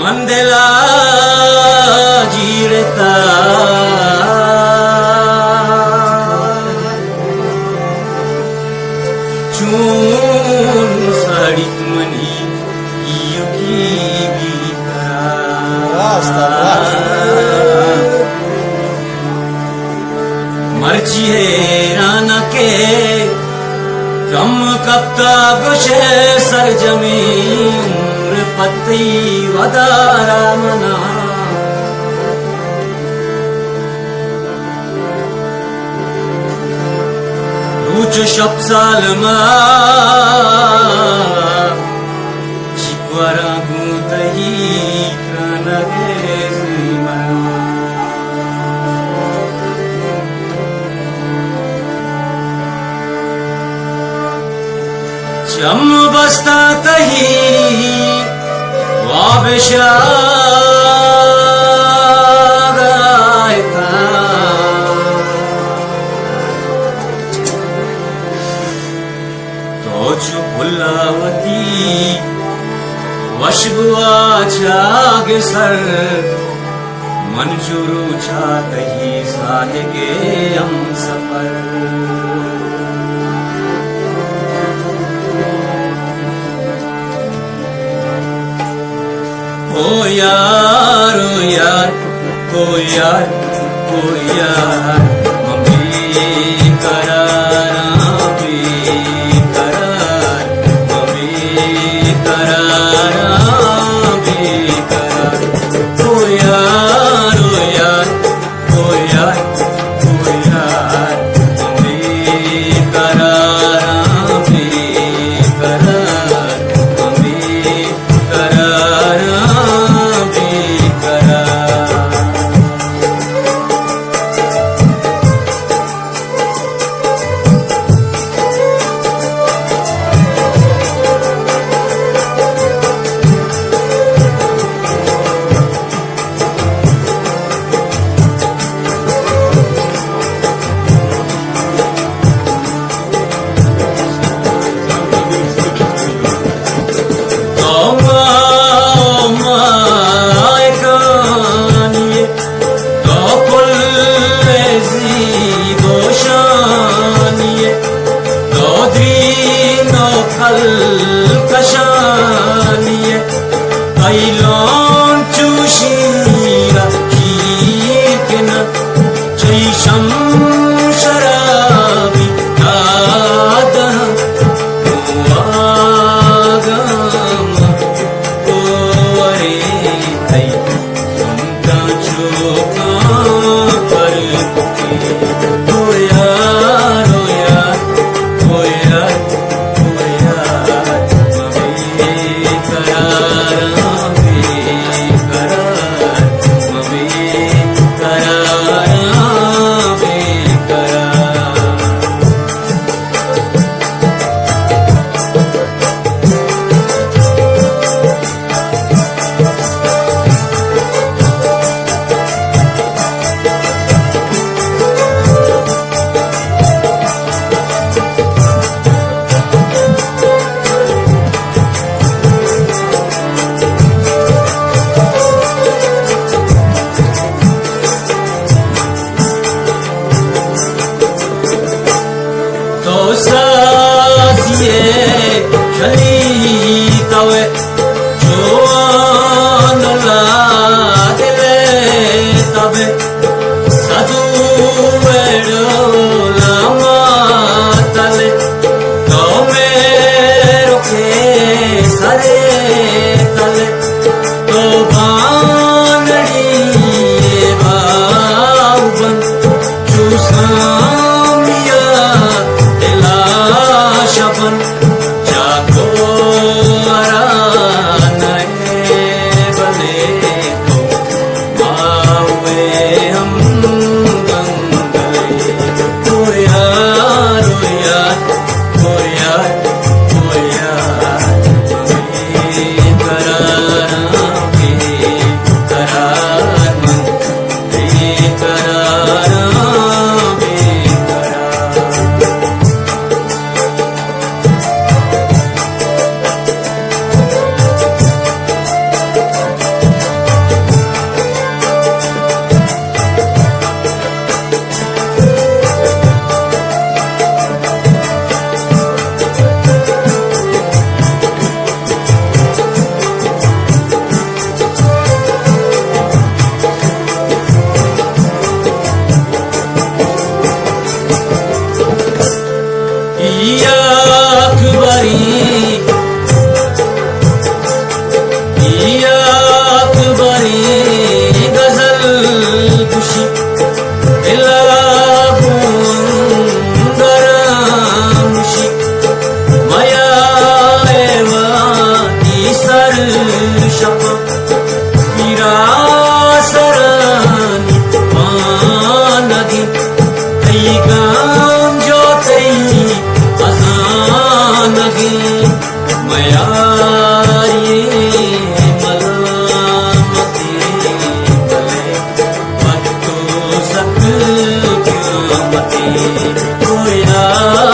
Mandela jireta chun sarit mani yuki bikara marji hai rana ke kam kapta gushe sarjamin पत्ती वदारा मना रूच शब्साल मा चिपरा गुतही क्रनगे सीमरा चम बस्ता तही वाबिशागायता तोचु भुलावती वशबुआ छागे सर मंजूरू छातही साहेगे हम सफर ओ यार मम्मी करारा बेकरार मम्मी करारा बेकरार ओ यार मम्मी करारा बेकरार मम्मी करारा कशानिये कैलों चुशीरा कीकना चैशम शराबी दादा वागम कोरे कई तुमका चोका पर ओ यार अकबरी गजल खुशी मुशी मया सर शप मीरा सरनी मानगी तई गाम जो तई अजानगी मया Oh